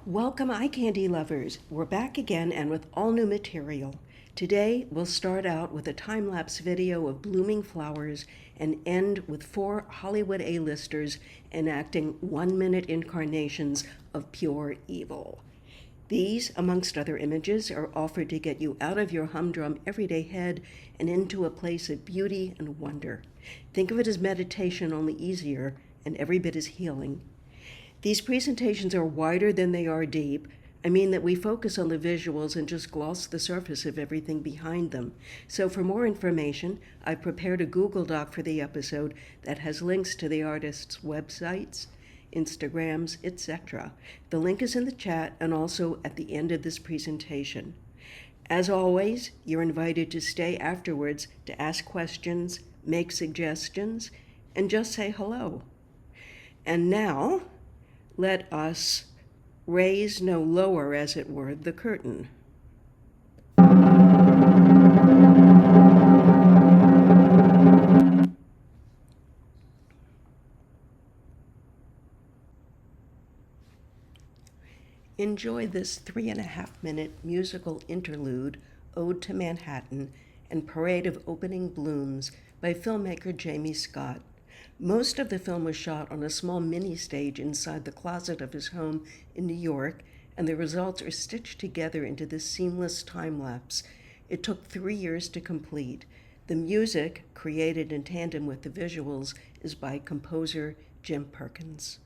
Welcome, eye candy lovers. We're back again and with all new material. Today, we'll start out with a time-lapse video of blooming flowers and end with 4 Hollywood A-listers enacting 1-minute incarnations of pure evil. These, amongst other images, are offered to get you out of your humdrum everyday head and into a place of beauty and wonder. Think of it as meditation, only easier, and every bit as healing. These presentations are wider than they are deep. I mean that we focus on the visuals and just gloss the surface of everything behind them. So for more information, I've prepared a Google Doc for the episode that has links to the artists' websites, Instagrams, etc. The link is in the chat and also at the end of this presentation. As always, you're invited to stay afterwards to ask questions, make suggestions, and just say hello. And now, let us raise no lower, as it were, the curtain. Enjoy this 3.5-minute musical interlude, Ode to Manhattan, and Parade of Opening Blooms by filmmaker Jamie Scott. Most of the film was shot on a small mini-stage inside the closet of his home in New York, and the results are stitched together into this seamless time-lapse. It took 3 years to complete. The music, created in tandem with the visuals, is by composer Jim Perkins.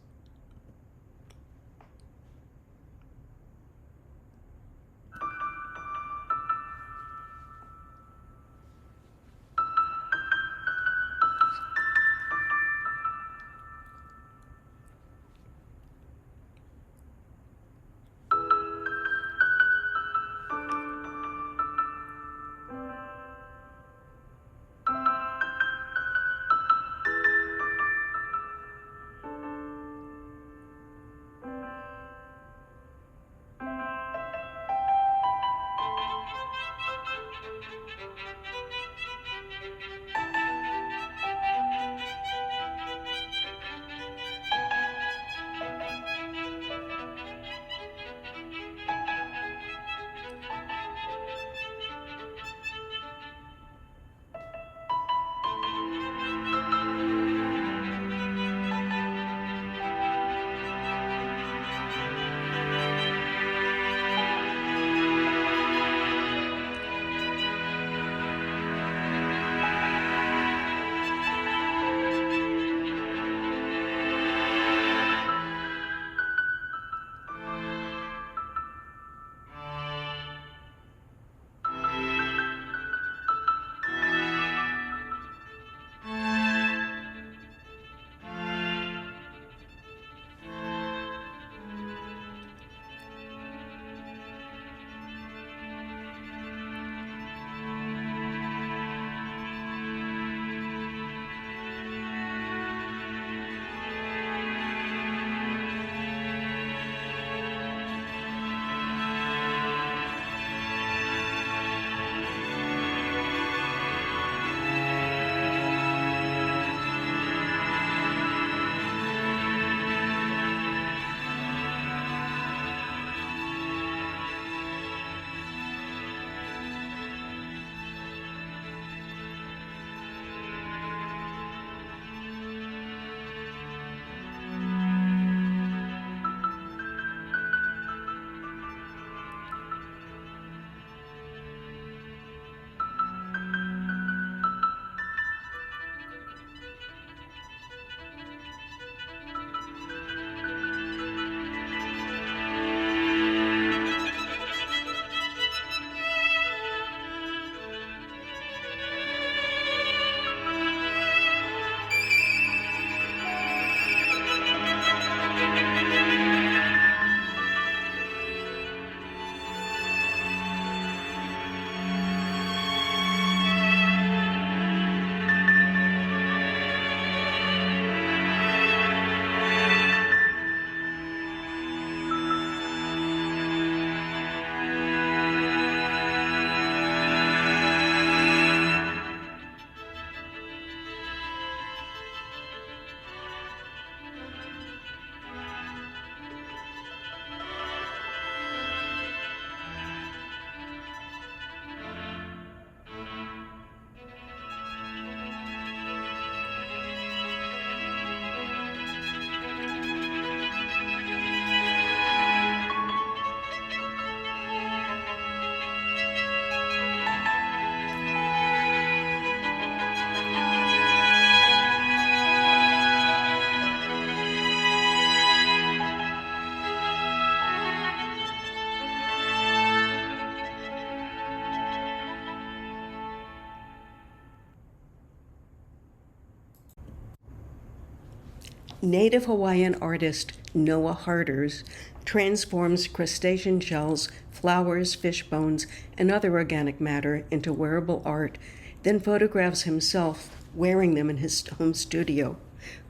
Native Hawaiian artist Noah Harders transforms crustacean shells, flowers, fish bones, and other organic matter into wearable art, then photographs himself wearing them in his home studio.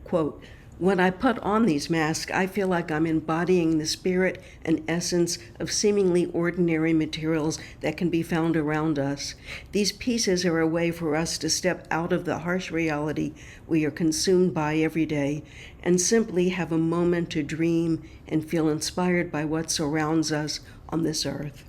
Quote, "When I put on these masks, I feel like I'm embodying the spirit and essence of seemingly ordinary materials that can be found around us. These pieces are a way for us to step out of the harsh reality we are consumed by every day and simply have a moment to dream and feel inspired by what surrounds us on this earth."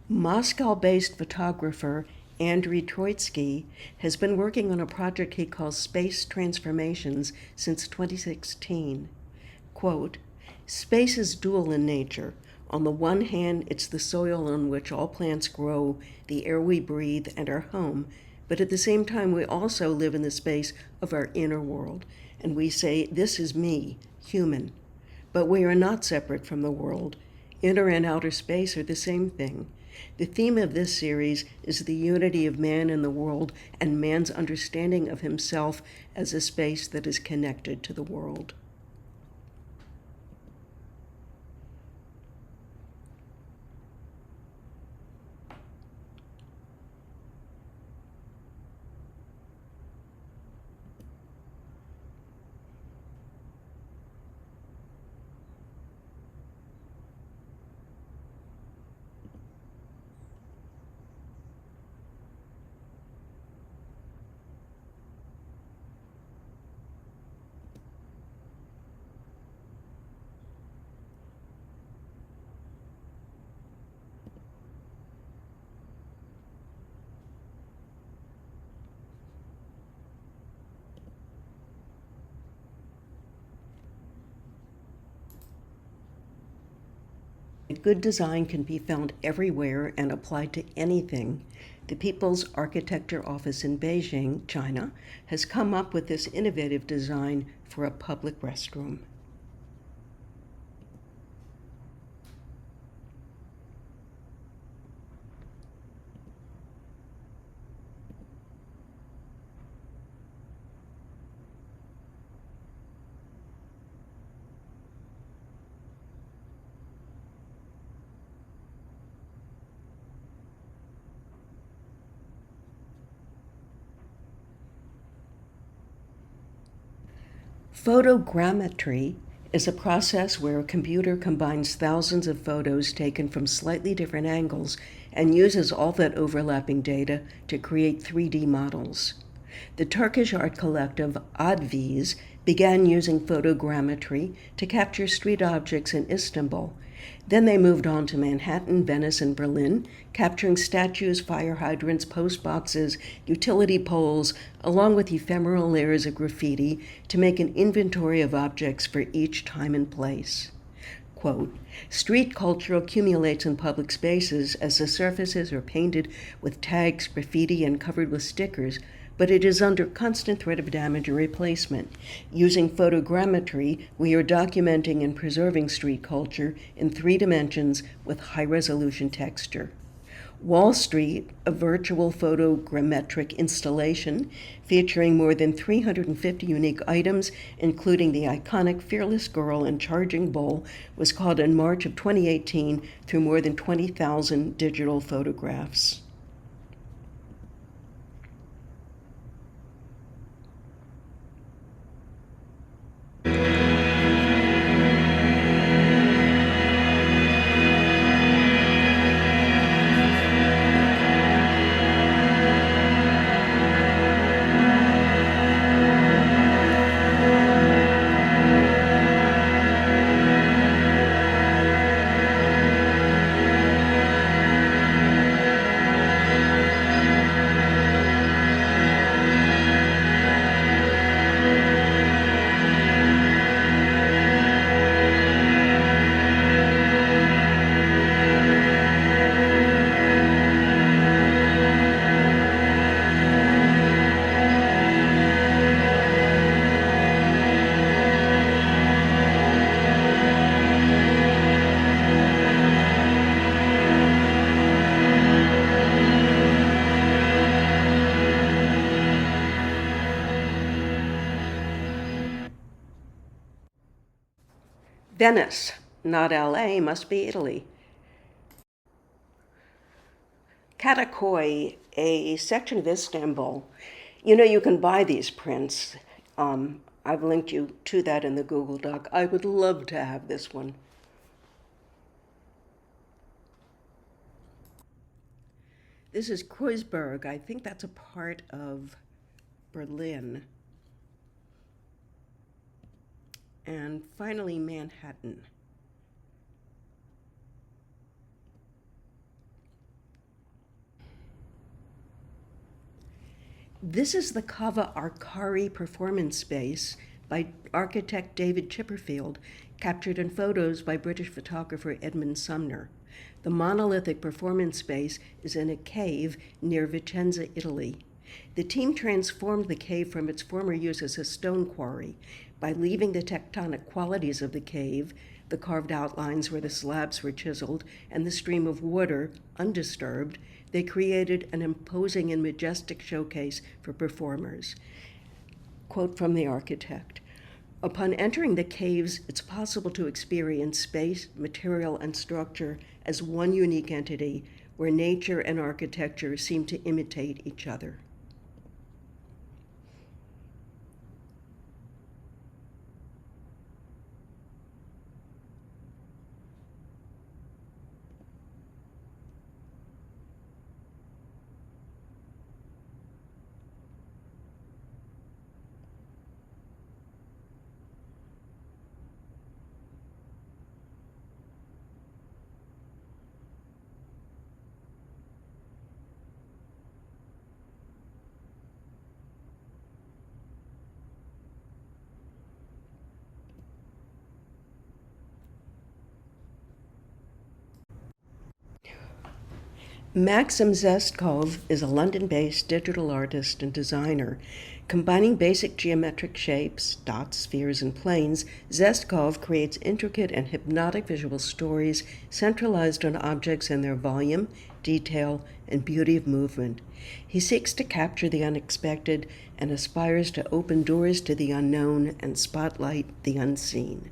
Moscow-based photographer Andriy Troitsky has been working on a project he calls Space Transformations since 2016. Quote, "Space is dual in nature. On the one hand, it's the soil on which all plants grow, the air we breathe, and our home. But at the same time, we also live in the space of our inner world. And we say, this is me, human. But we are not separate from the world. Inner and outer space are the same thing. The theme of this series is the unity of man in the world and man's understanding of himself as a space that is connected to the world." Good design can be found everywhere and applied to anything. The People's Architecture Office in Beijing, China, has come up with this innovative design for a public restroom. Photogrammetry is a process where a computer combines thousands of photos taken from slightly different angles and uses all that overlapping data to create 3D models. The Turkish art collective Adviz began using photogrammetry to capture street objects in Istanbul. Then they moved on to Manhattan, Venice, and Berlin, capturing statues, fire hydrants, post boxes, utility poles, along with ephemeral layers of graffiti to make an inventory of objects for each time and place. Quote, "Street culture accumulates in public spaces as the surfaces are painted with tags, graffiti, and covered with stickers, but it is under constant threat of damage or replacement. Using photogrammetry, we are documenting and preserving street culture in 3 dimensions with high-resolution texture." Wall Street, a virtual photogrammetric installation featuring more than 350 unique items, including the iconic Fearless Girl and Charging Bull, was called in March of 2018 through more than 20,000 digital photographs. Venice, not LA, must be Italy. Katakoy, a section of Istanbul. You know, you can buy these prints. I've linked you to that in the Google Doc. I would love to have this one. This is Kreuzberg. I think that's a part of Berlin. And finally, Manhattan. This is the Cava Arcari performance space by architect David Chipperfield, captured in photos by British photographer Edmund Sumner. The monolithic performance space is in a cave near Vicenza, Italy. The team transformed the cave from its former use as a stone quarry by leaving the tectonic qualities of the cave, the carved outlines where the slabs were chiseled, and the stream of water undisturbed. They created an imposing and majestic showcase for performers. Quote from the architect: "Upon entering the caves, it's possible to experience space, material, and structure as one unique entity where nature and architecture seem to imitate each other." Maxim Zestkov is a London-based digital artist and designer. Combining basic geometric shapes, dots, spheres, and planes, Zestkov creates intricate and hypnotic visual stories centralized on objects and their volume, detail, and beauty of movement. He seeks to capture the unexpected and aspires to open doors to the unknown and spotlight the unseen.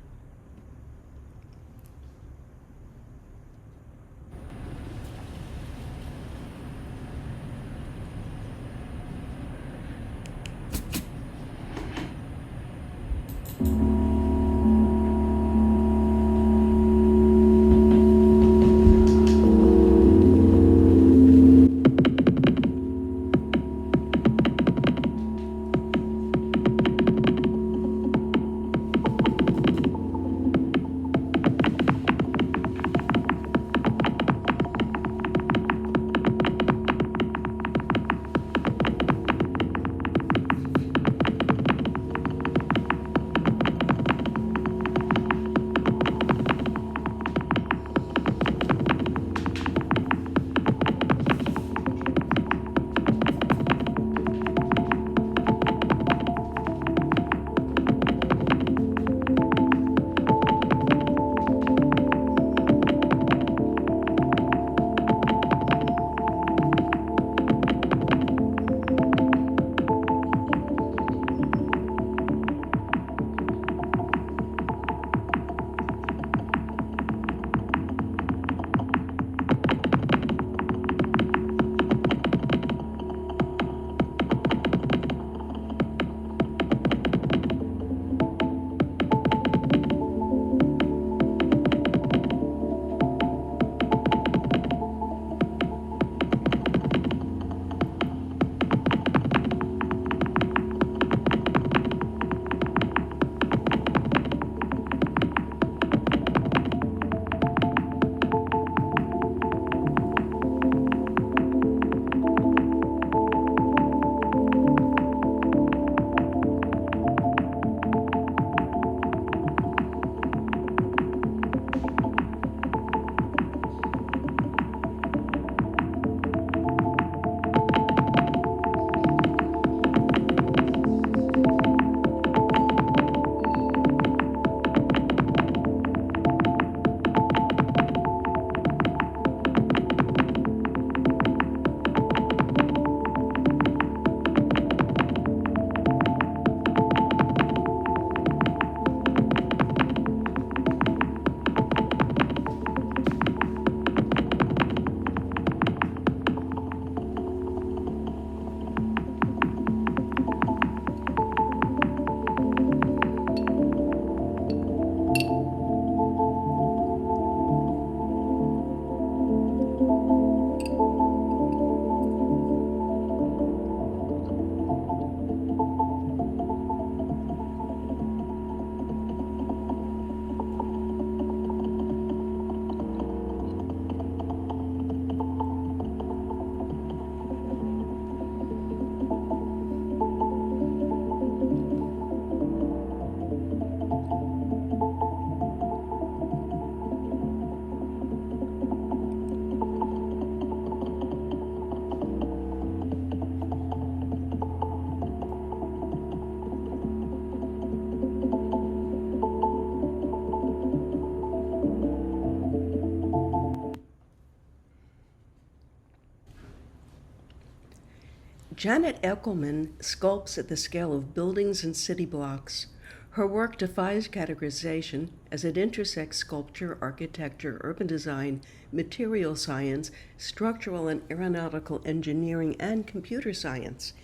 Janet Eckelman sculpts at the scale of buildings and city blocks. Her work defies categorization as it intersects sculpture, architecture, urban design, material science, structural and aeronautical engineering, and computer science.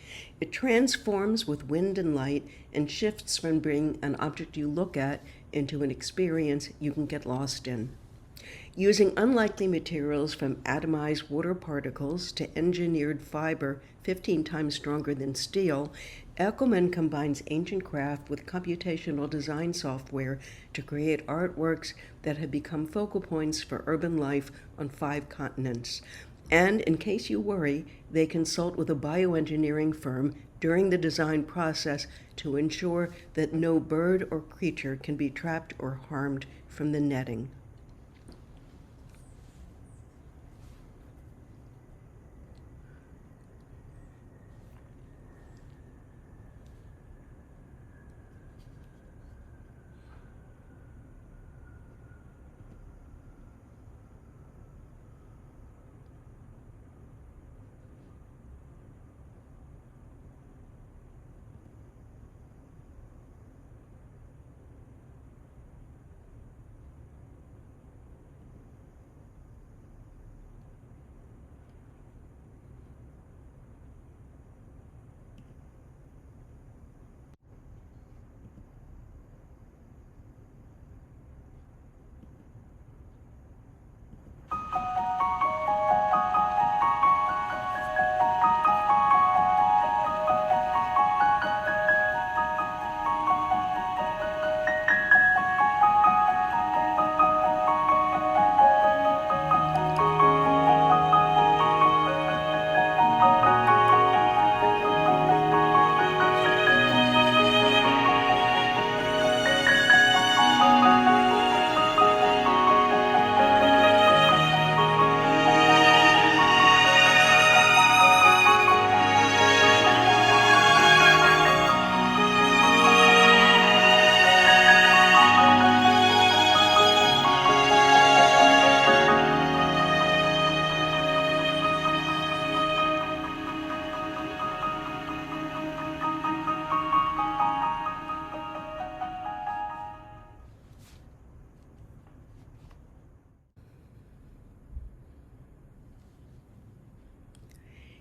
It transforms with wind and light and shifts from being an object you look at into an experience you can get lost in. Using unlikely materials from atomized water particles to engineered fiber 15 times stronger than steel, Eckelman combines ancient craft with computational design software to create artworks that have become focal points for urban life on 5 continents. And in case you worry, they consult with a bioengineering firm during the design process to ensure that no bird or creature can be trapped or harmed from the netting.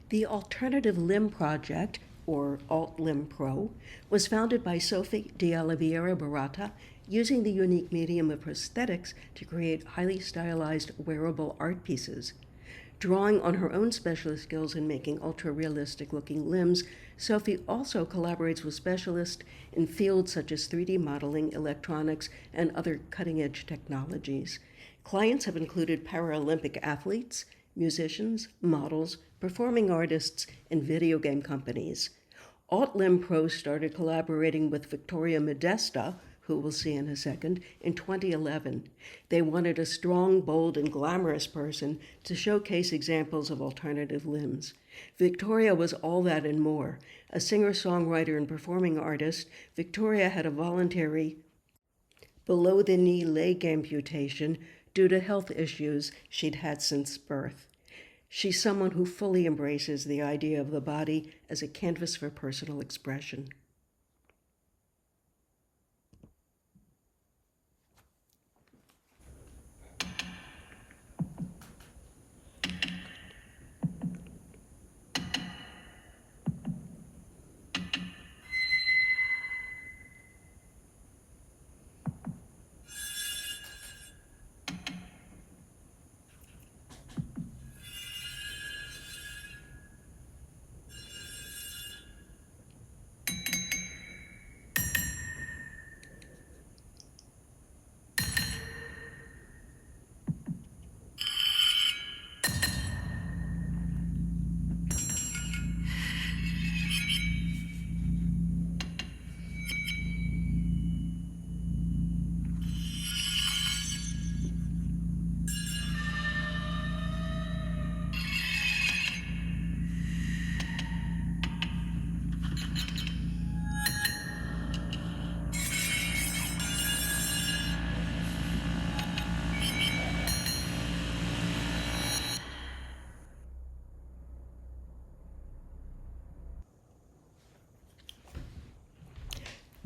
The Alternative Limb Project, or Alt Limb Pro, was founded by Sophie de Oliveira Barata, using the unique medium of prosthetics to create highly stylized wearable art pieces. Drawing on her own specialist skills in making ultra-realistic looking limbs, Sophie also collaborates with specialists in fields such as 3D modeling, electronics, and other cutting-edge technologies. Clients have included Paralympic athletes, musicians, models, performing artists, and video game companies. Alt Limb Pro started collaborating with Victoria Modesta, who we'll see in a second, in 2011. They wanted a strong, bold, and glamorous person to showcase examples of alternative limbs. Victoria was all that and more. A singer-songwriter and performing artist, Victoria had a voluntary below-the-knee leg amputation due to health issues she'd had since birth. She's someone who fully embraces the idea of the body as a canvas for personal expression.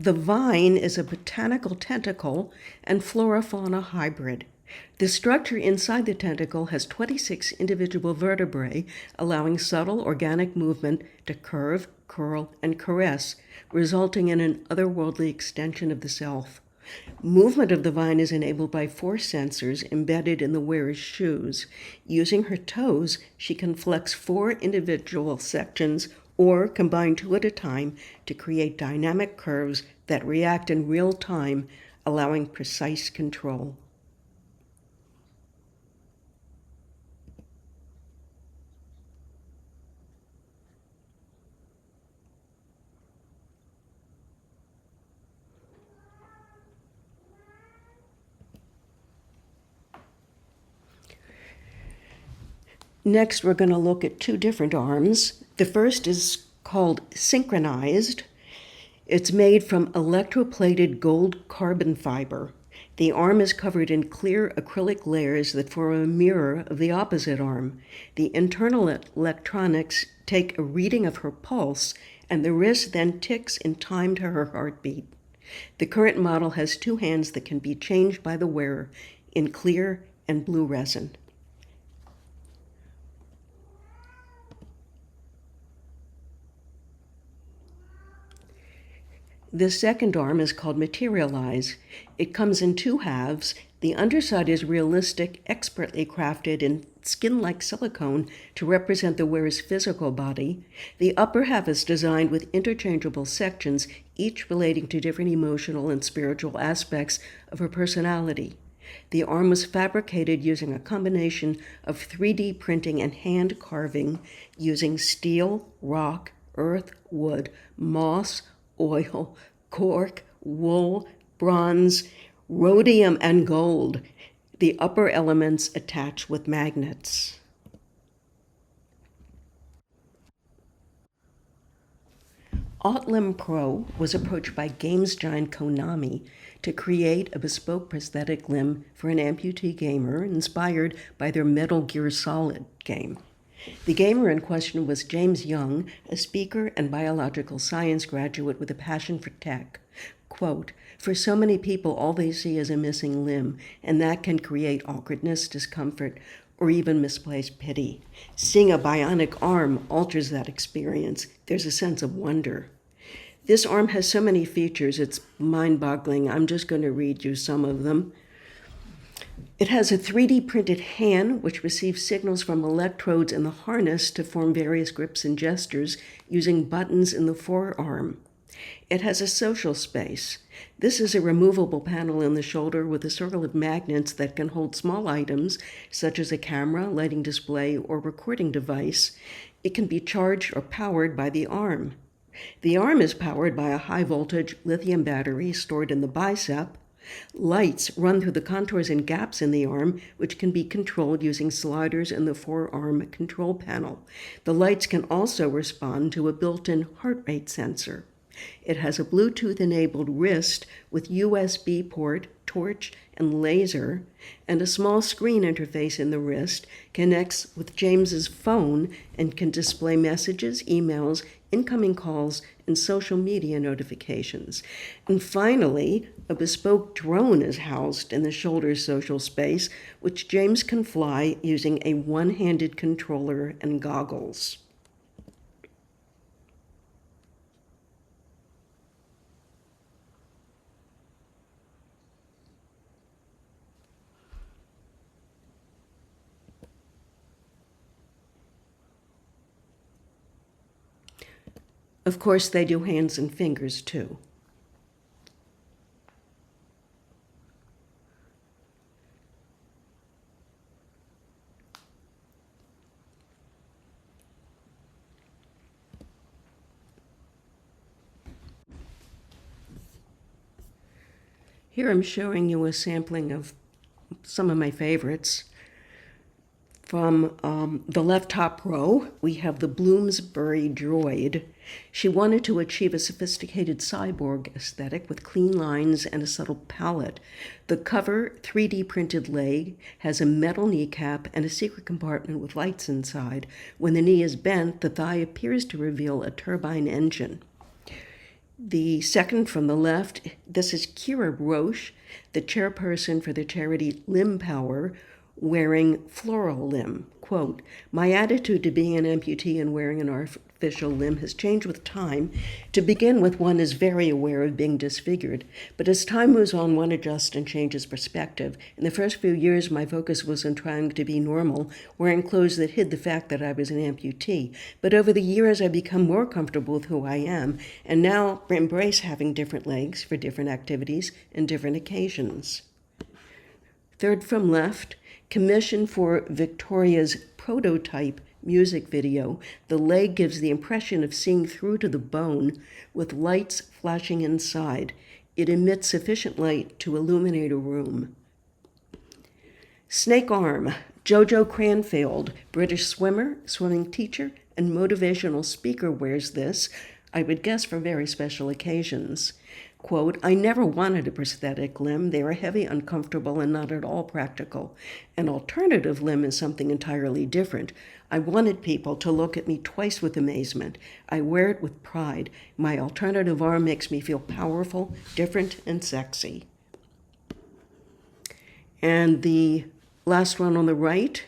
The vine is a botanical tentacle and flora-fauna hybrid. The structure inside the tentacle has 26 individual vertebrae, allowing subtle organic movement to curve, curl, and caress, resulting in an otherworldly extension of the self. Movement of the vine is enabled by force sensors embedded in the wearer's shoes. Using her toes, she can flex 4 individual sections or combine 2 at a time to create dynamic curves that react in real time, allowing precise control. Next, we're going to look at 2 different arms. The first is called synchronized. It's made from electroplated gold carbon fiber. The arm is covered in clear acrylic layers that form a mirror of the opposite arm. The internal electronics take a reading of her pulse, and the wrist then ticks in time to her heartbeat. The current model has 2 hands that can be changed by the wearer in clear and blue resin. The second arm is called Materialize. It comes in 2 halves. The underside is realistic, expertly crafted in skin-like silicone to represent the wearer's physical body. The upper half is designed with interchangeable sections, each relating to different emotional and spiritual aspects of her personality. The arm was fabricated using a combination of 3D printing and hand carving using steel, rock, earth, wood, moss, oil, cork, wool, bronze, rhodium, and gold. The upper elements attach with magnets. Otlim Pro was approached by games giant Konami to create a bespoke prosthetic limb for an amputee gamer inspired by their Metal Gear Solid game. The gamer in question was James Young, a speaker and biological science graduate with a passion for tech. Quote, "For so many people, all they see is a missing limb, and that can create awkwardness, discomfort, or even misplaced pity. Seeing a bionic arm alters that experience. There's a sense of wonder." This arm has so many features, it's mind-boggling. I'm just going to read you some of them. It has a 3D printed hand, which receives signals from electrodes in the harness to form various grips and gestures using buttons in the forearm. It has a social space. This is a removable panel in the shoulder with a circle of magnets that can hold small items, such as a camera, lighting display, or recording device. It can be charged or powered by the arm. The arm is powered by a high-voltage lithium battery stored in the bicep. Lights run through the contours and gaps in the arm, which can be controlled using sliders in the forearm control panel. The lights can also respond to a built-in heart rate sensor. It has a Bluetooth-enabled wrist with USB port, torch, and laser, and a small screen interface in the wrist connects with James's phone and can display messages, emails, incoming calls, and social media notifications. And finally, a bespoke drone is housed in the shoulder social space, which James can fly using a one-handed controller and goggles. Of course, they do hands and fingers, too. Here I'm showing you a sampling of some of my favorites. From the left top row, we have the Bloomsbury Droid. She wanted to achieve a sophisticated cyborg aesthetic with clean lines and a subtle palette. The cover 3D printed leg has a metal kneecap and a secret compartment with lights inside. When the knee is bent, the thigh appears to reveal a turbine engine. The second from the left, this is Kira Roche, the chairperson for the charity Limb Power, wearing floral limb. Quote, "My attitude to being an amputee and wearing an artificial limb has changed with time. To begin with, one is very aware of being disfigured, but as time moves on, one adjusts and changes perspective. In the first few years, my focus was on trying to be normal, wearing clothes that hid the fact that I was an amputee. But over the years, I've become more comfortable with who I am, and now embrace having different legs for different activities and different occasions." Third from left, commission for Victoria's prototype music video. The leg gives the impression of seeing through to the bone with lights flashing inside. It emits sufficient light to illuminate a room. Snake arm. Jojo Cranfield, British swimmer, swimming teacher, and motivational speaker, wears this, I would guess for very special occasions. Quote, "I never wanted a prosthetic limb. They are heavy, uncomfortable, and not at all practical. An alternative limb is something entirely different. I wanted people to look at me twice with amazement. I wear it with pride. My alternative arm makes me feel powerful, different, and sexy." And the last one on the right,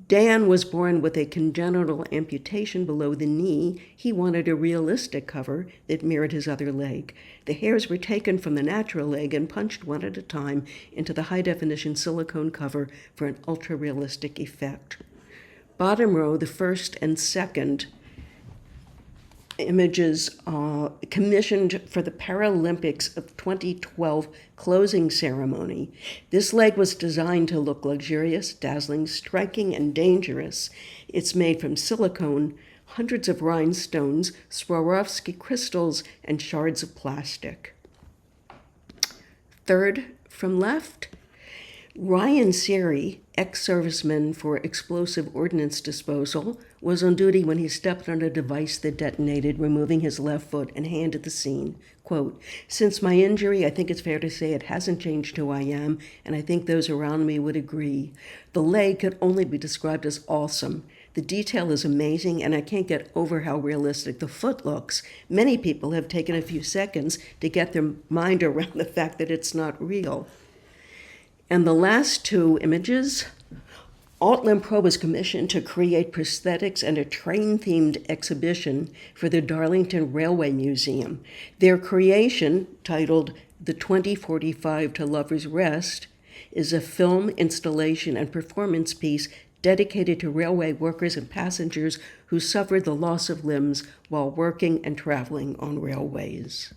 Dan was born with a congenital amputation below the knee. He wanted a realistic cover that mirrored his other leg. The hairs were taken from the natural leg and punched one at a time into the high-definition silicone cover for an ultra-realistic effect. Bottom row, the first and second images commissioned for the Paralympics of 2012 closing ceremony. This leg was designed to look luxurious, dazzling, striking, and dangerous. It's made from silicone, hundreds of rhinestones, Swarovski crystals, and shards of plastic. Third from left, Ryan Seary, ex-serviceman for explosive ordnance disposal, was on duty when he stepped on a device that detonated, removing his left foot and hand at the scene. Quote, "Since my injury, I think it's fair to say it hasn't changed who I am, and I think those around me would agree. The leg could only be described as awesome. The detail is amazing, and I can't get over how realistic the foot looks. Many people have taken a few seconds to get their mind around the fact that it's not real." And the last two images, Altlim Pro was commissioned to create prosthetics and a train-themed exhibition for the Darlington Railway Museum. Their creation, titled The 2045 to Lover's Rest, is a film, installation, and performance piece dedicated to railway workers and passengers who suffered the loss of limbs while working and traveling on railways.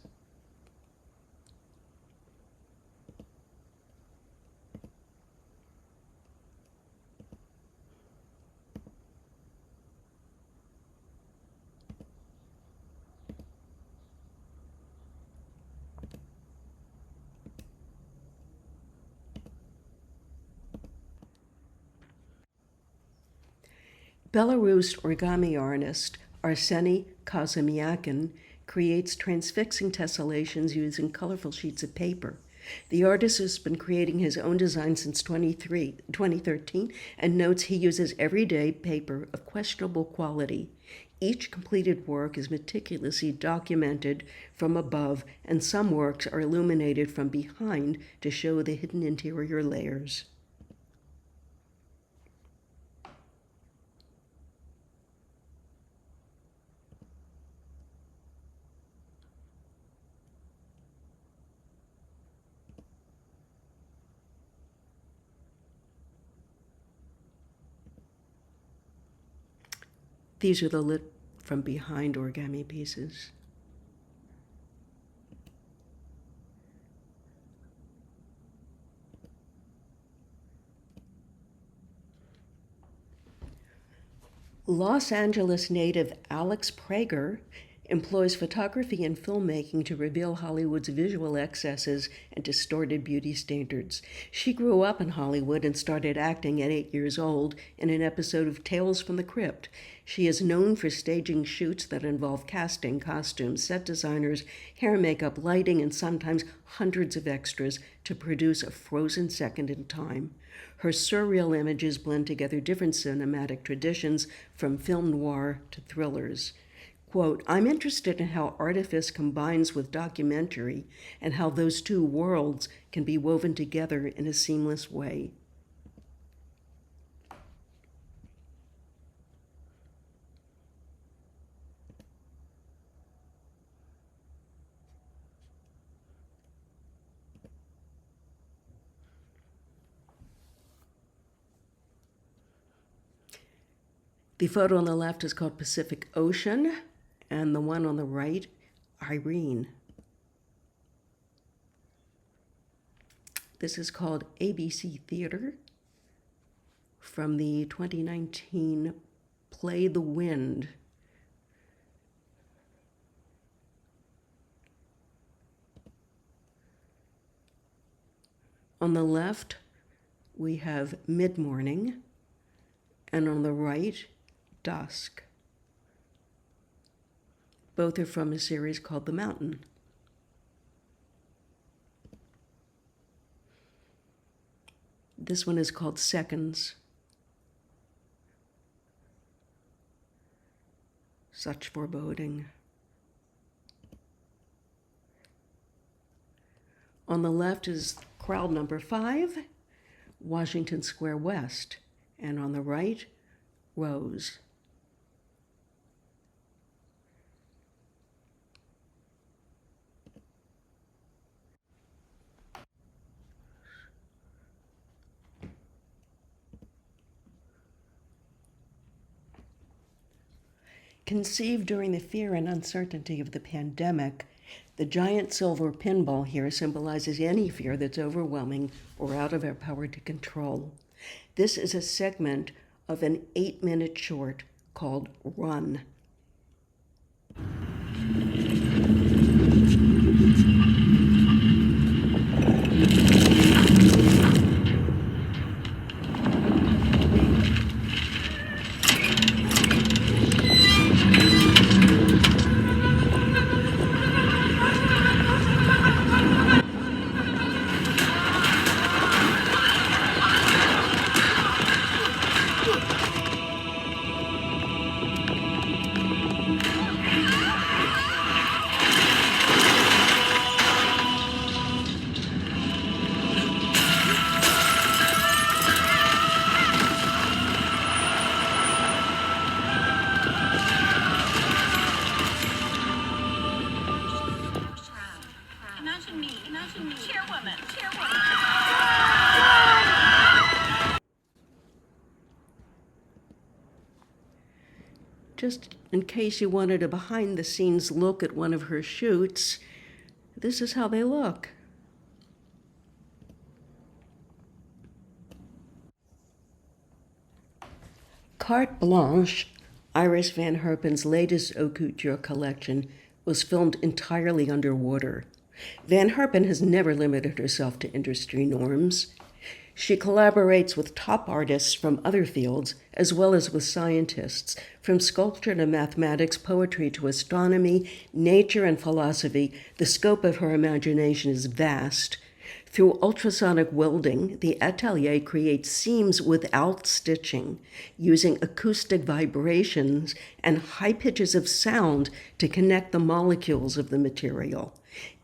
Belarus origami artist Arseny Kazimyakin creates transfixing tessellations using colorful sheets of paper. The artist has been creating his own design since 2013 and notes he uses everyday paper of questionable quality. Each completed work is meticulously documented from above, and some works are illuminated from behind to show the hidden interior layers. These are the lit from behind origami pieces. Los Angeles native Alex Prager employs photography and filmmaking to reveal Hollywood's visual excesses and distorted beauty standards. She grew up in Hollywood and started acting at 8 years old in an episode of Tales from the Crypt. She is known for staging shoots that involve casting, costumes, set designers, hair, makeup, lighting, and sometimes hundreds of extras to produce a frozen second in time. Her surreal images blend together different cinematic traditions, from film noir to thrillers. Quote, I'm interested in how artifice combines with documentary and how those two worlds can be woven together in a seamless way. The photo on the left is called Pacific Ocean, and the one on the right, Irene. This is called ABC Theater from the 2019 play The Wind. On the left, we have mid-morning, and on the right, dusk. Both are from a series called The Mountain. This one is called Seconds. Such foreboding. On the left is crowd number 5, Washington Square West, and on the right, Rose. Conceived during the fear and uncertainty of the pandemic, the giant silver pinball here symbolizes any fear that's overwhelming or out of our power to control. This is a segment of an 8-minute short called Run. Imagine me, chairwoman. Just in case you wanted a behind-the-scenes look at one of her shoots, this is how they look. Carte Blanche, Iris Van Herpen's latest haute couture collection, was filmed entirely underwater. Van Herpen has never limited herself to industry norms. She collaborates with top artists from other fields, as well as with scientists, from sculpture to mathematics, poetry to astronomy, nature and philosophy. The scope of her imagination is vast. Through ultrasonic welding, the atelier creates seams without stitching, using acoustic vibrations and high pitches of sound to connect the molecules of the material.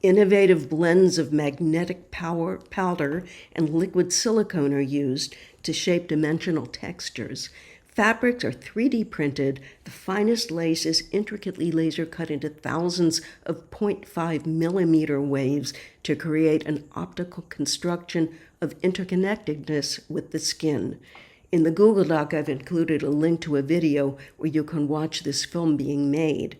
Innovative blends of magnetic powder and liquid silicone are used to shape dimensional textures. Fabrics are 3D printed. The finest lace is intricately laser cut into thousands of 0.5 millimeter waves to create an optical construction of interconnectedness with the skin. In the Google Doc, I've included a link to a video where you can watch this film being made.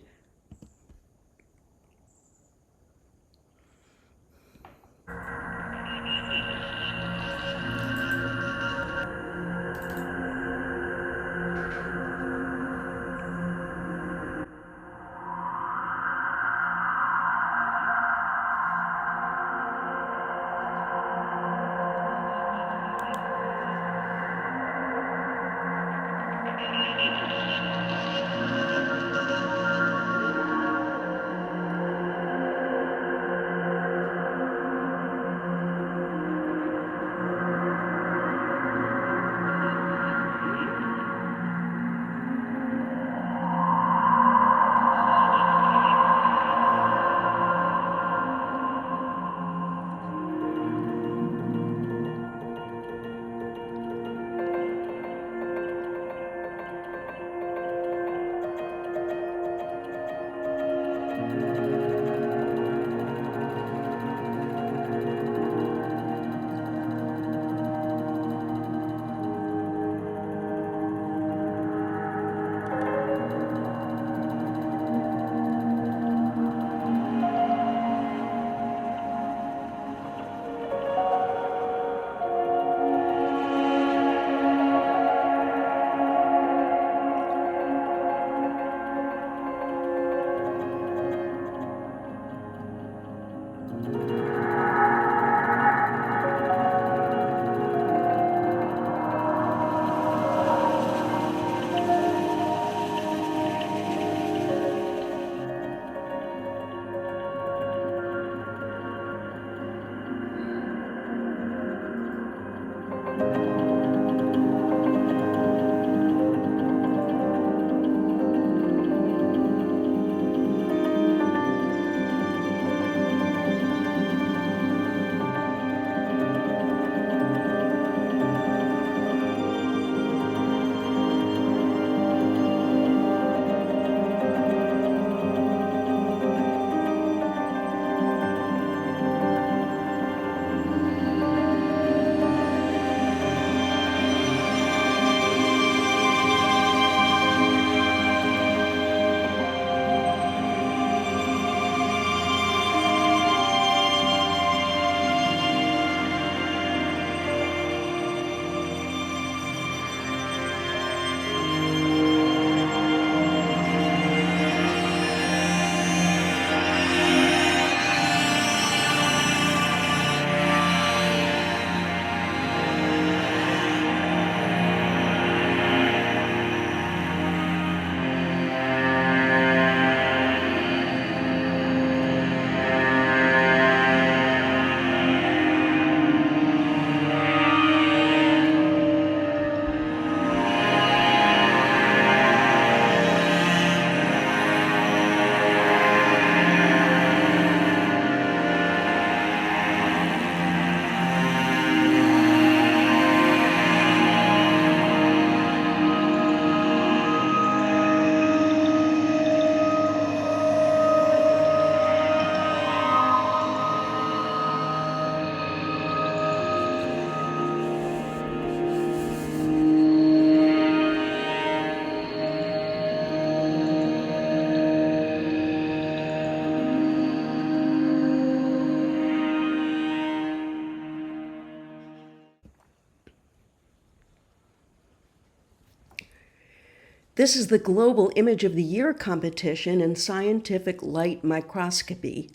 This is the Global Image of the Year competition in scientific light microscopy.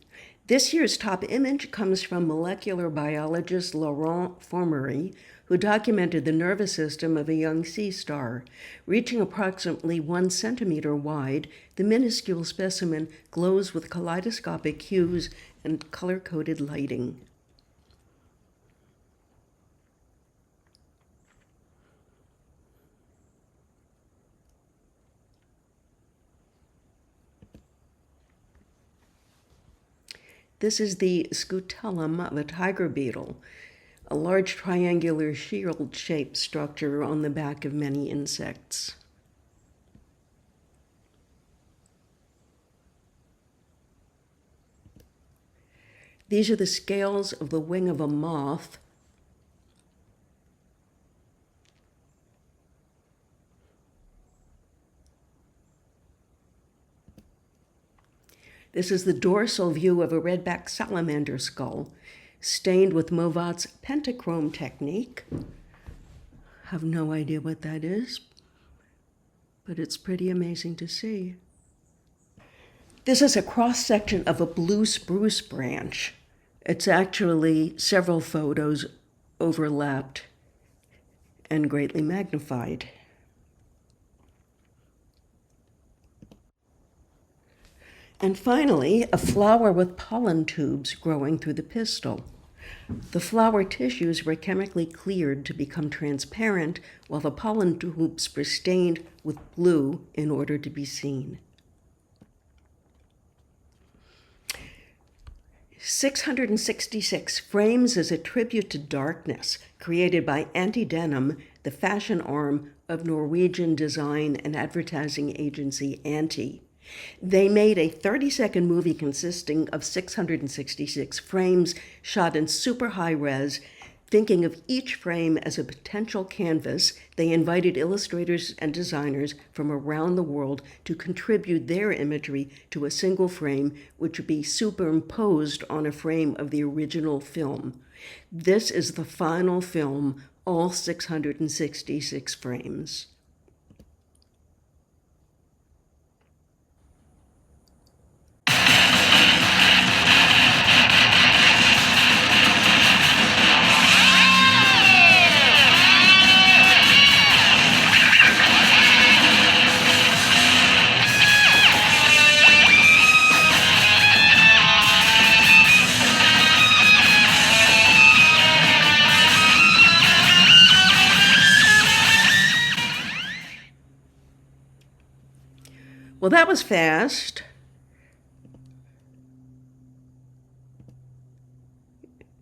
This year's top image comes from molecular biologist Laurent Formery, who documented the nervous system of a young sea star. Reaching approximately 1 centimeter wide, the minuscule specimen glows with kaleidoscopic hues and color-coded lighting. This is the scutellum of a tiger beetle, a large triangular shield-shaped structure on the back of many insects. These are the scales of the wing of a moth. This is the dorsal view of a redback salamander skull, stained with Mauvat's pentachrome technique. Have no idea what that is, but it's pretty amazing to see. This is a cross-section of a blue spruce branch. It's actually several photos overlapped and greatly magnified. And finally, a flower with pollen tubes growing through the pistil. The flower tissues were chemically cleared to become transparent, while the pollen tubes were stained with blue in order to be seen. 666 Frames is a tribute to darkness, created by Anti-Denim, the fashion arm of Norwegian design and advertising agency Anti. They made a 30-second movie consisting of 666 frames shot in super high res. Thinking of each frame as a potential canvas, they invited illustrators and designers from around the world to contribute their imagery to a single frame, which would be superimposed on a frame of the original film. This is the final film, all 666 frames. Well, that was fast.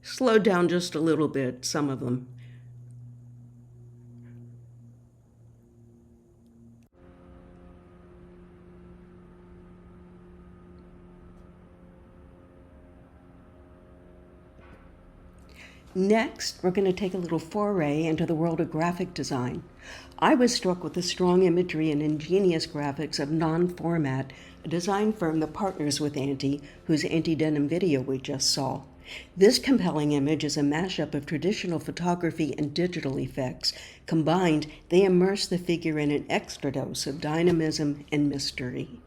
Slow down just a little bit, some of them. Next, we're going to take a little foray into the world of graphic design. I was struck with the strong imagery and ingenious graphics of Non-Format, a design firm that partners with Anti, whose Anti-Denim video we just saw. This compelling image is a mashup of traditional photography and digital effects. Combined, they immerse the figure in an extra dose of dynamism and mystery.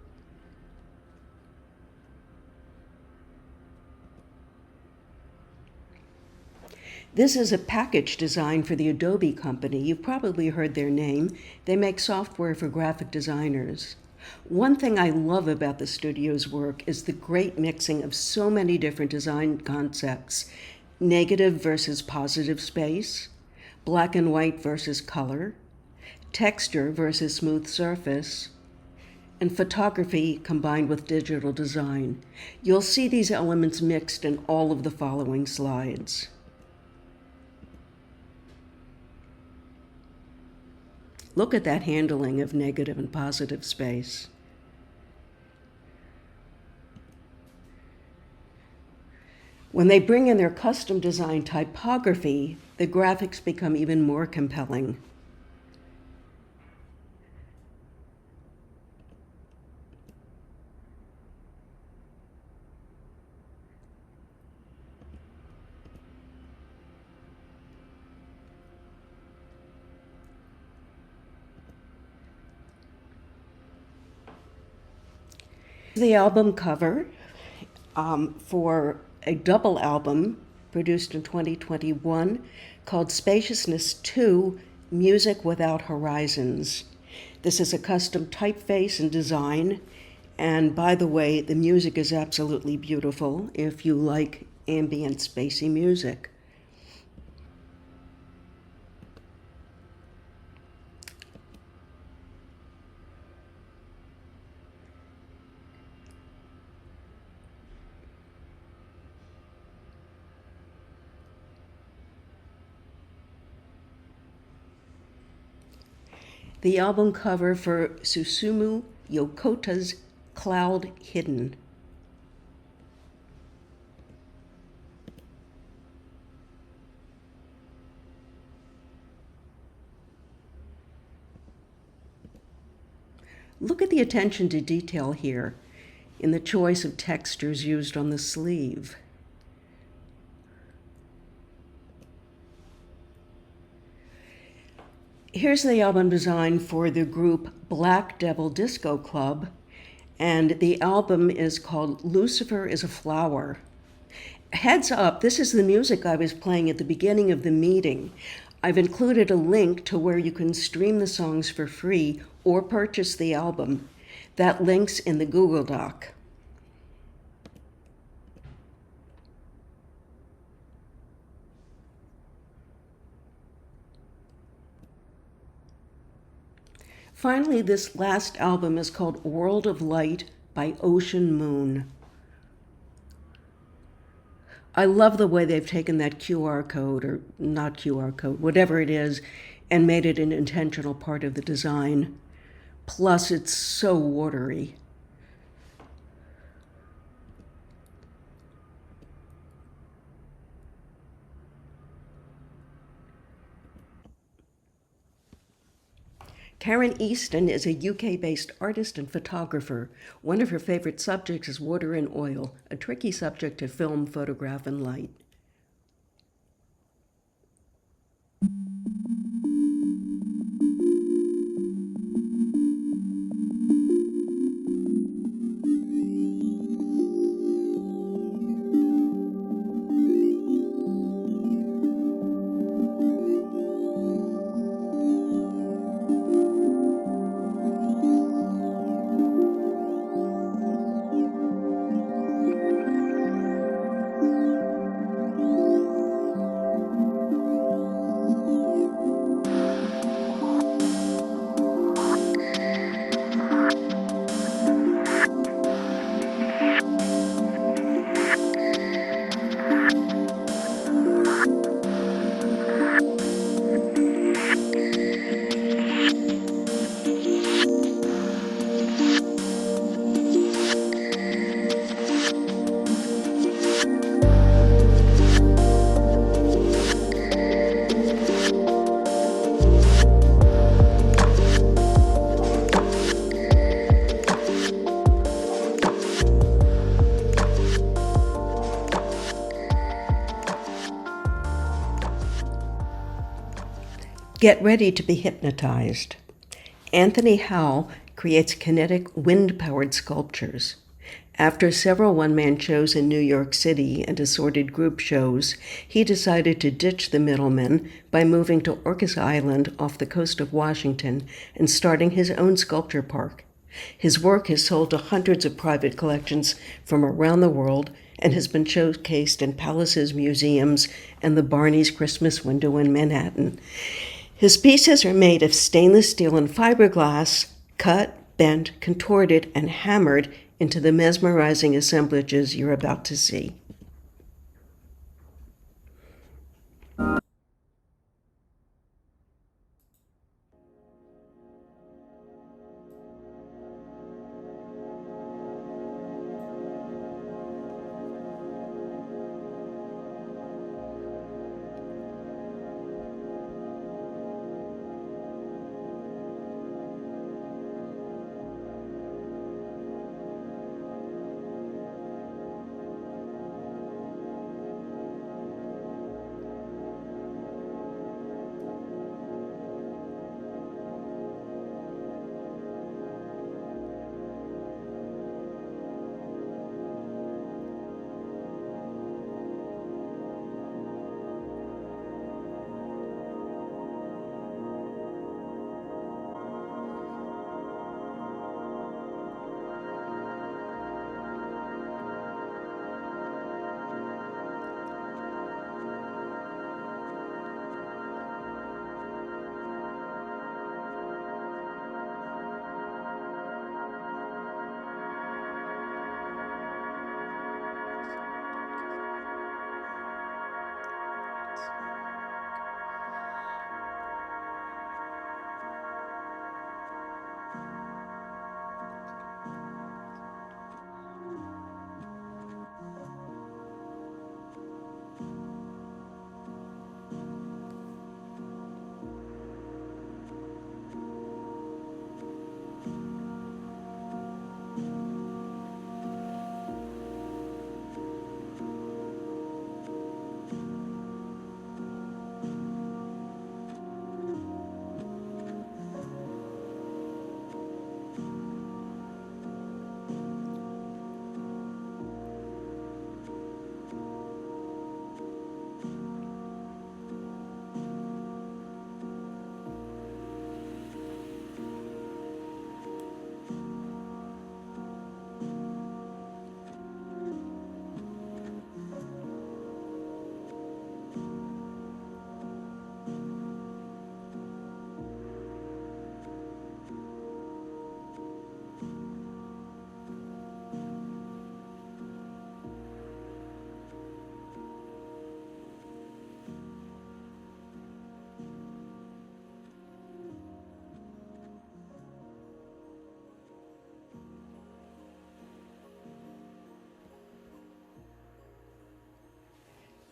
This is a package design for the Adobe company. You've probably heard their name. They make software for graphic designers. One thing I love about the studio's work is the great mixing of so many different design concepts: negative versus positive space, black and white versus color, texture versus smooth surface, and photography combined with digital design. You'll see these elements mixed in all of the following slides. Look at that handling of negative and positive space. When they bring in their custom design typography, the graphics become even more compelling. The album cover for a double album produced in 2021 called Spaciousness 2, Music Without Horizons. This is a custom typeface and design, and by the way, the music is absolutely beautiful if you like ambient spacey music. The album cover for Susumu Yokota's Cloud Hidden. Look at the attention to detail here in the choice of textures used on the sleeve. Here's the album design for the group Black Devil Disco Club, and the album is called Lucifer is a Flower. Heads up, this is the music I was playing at the beginning of the meeting. I've included a link to where you can stream the songs for free or purchase the album. That link's in the Google Doc. Finally, this last album is called World of Light by Ocean Moon. I love the way they've taken that QR code, or not QR code, whatever it is, and made it an intentional part of the design. Plus, it's so watery. Karen Easton is a UK-based artist and photographer. One of her favorite subjects is water and oil, a tricky subject to film, photograph, and light. Get ready to be hypnotized. Anthony Howe creates kinetic, wind-powered sculptures. After several one-man shows in New York City and assorted group shows, he decided to ditch the middlemen by moving to Orcas Island off the coast of Washington and starting his own sculpture park. His work has sold to hundreds of private collections from around the world and has been showcased in palaces, museums, and the Barney's Christmas window in Manhattan. His pieces are made of stainless steel and fiberglass, cut, bent, contorted, and hammered into the mesmerizing assemblages you're about to see.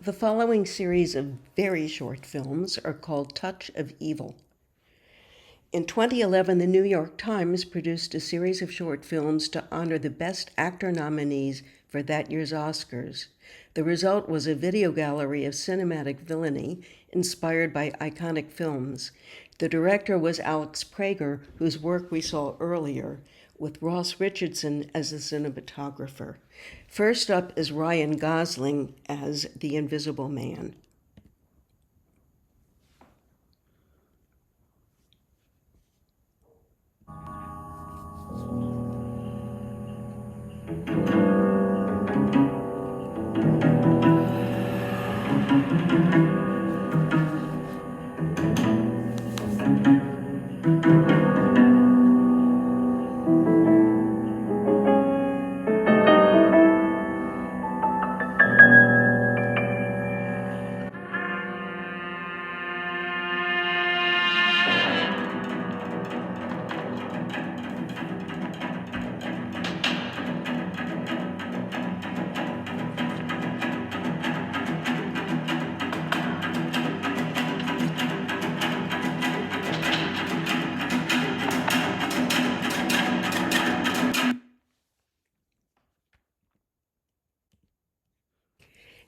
The following series of very short films are called Touch of Evil. In 2011, the New York Times produced a series of short films to honor the Best Actor nominees for that year's Oscars. The result was a video gallery of cinematic villainy inspired by iconic films. The director was Alex Prager, whose work we saw earlier, with Ross Richardson as the cinematographer. First up is Ryan Gosling as the Invisible Man.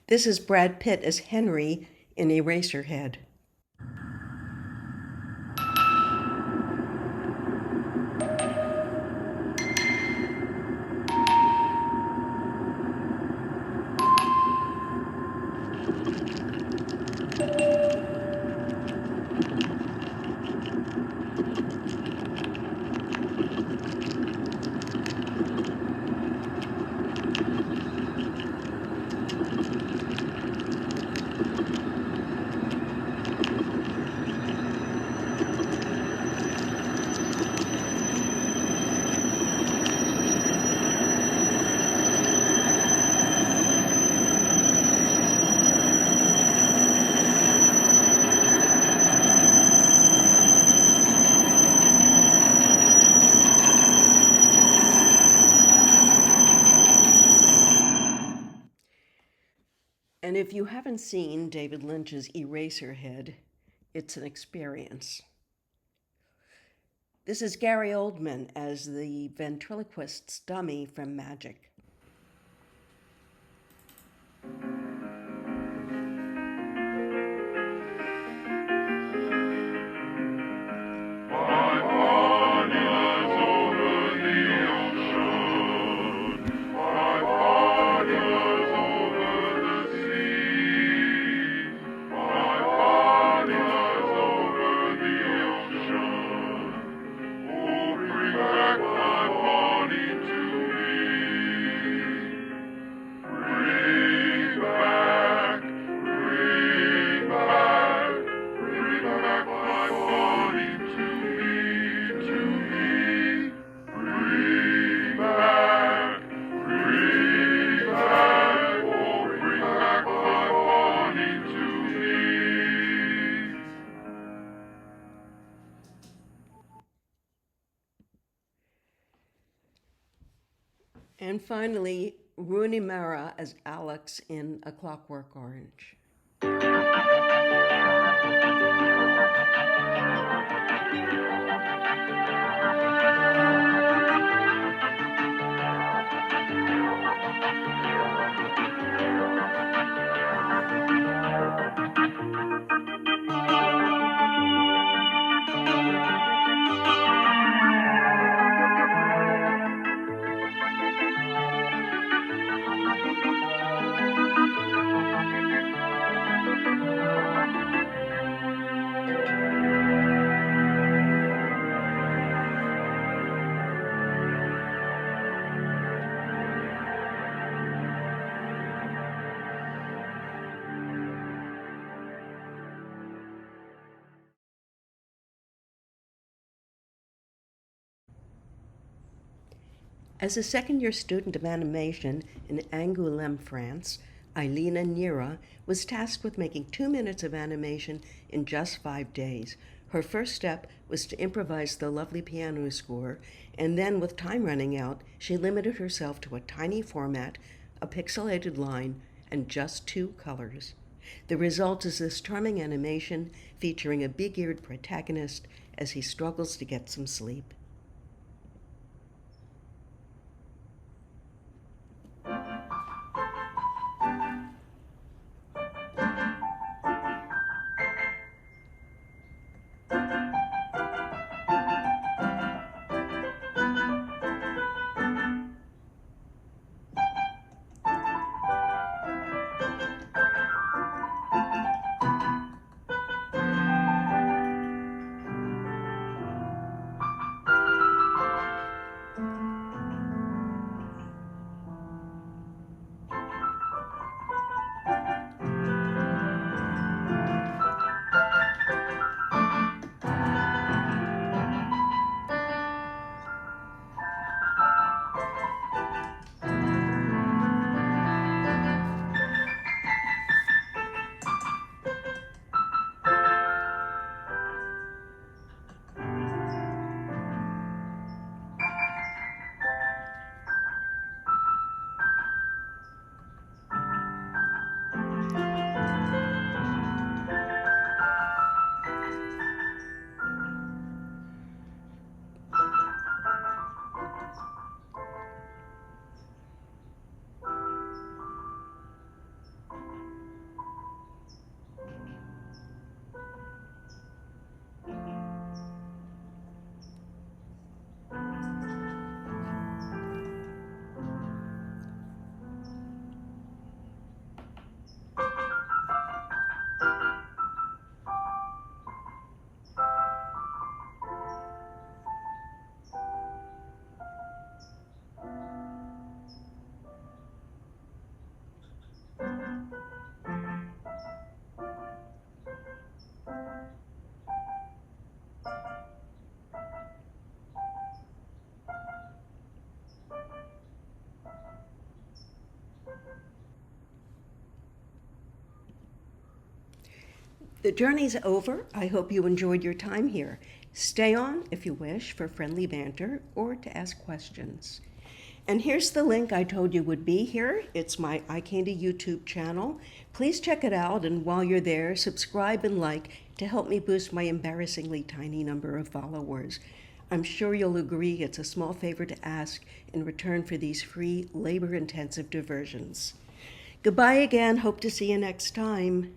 This is Brad Pitt as Henry in Eraserhead. And if you haven't seen David Lynch's Eraserhead, it's an experience. This is Gary Oldman as the ventriloquist's dummy from Magic. And finally, Rooney Mara as Alex in A Clockwork Orange. As a second-year student of animation in Angoulême, France, Ailina Nira was tasked with making 2 minutes of animation in just 5 days. Her first step was to improvise the lovely piano score, and then, with time running out, she limited herself to a tiny format, a pixelated line, and just 2 colors. The result is this charming animation featuring a big-eared protagonist as he struggles to get some sleep. The journey's over. I hope you enjoyed your time here. Stay on if you wish for friendly banter or to ask questions. And here's the link I told you would be here. It's my Eye Candy YouTube channel. Please check it out, and while you're there, subscribe and like to help me boost my embarrassingly tiny number of followers. I'm sure you'll agree it's a small favor to ask in return for these free, labor-intensive diversions. Goodbye again. Hope to see you next time.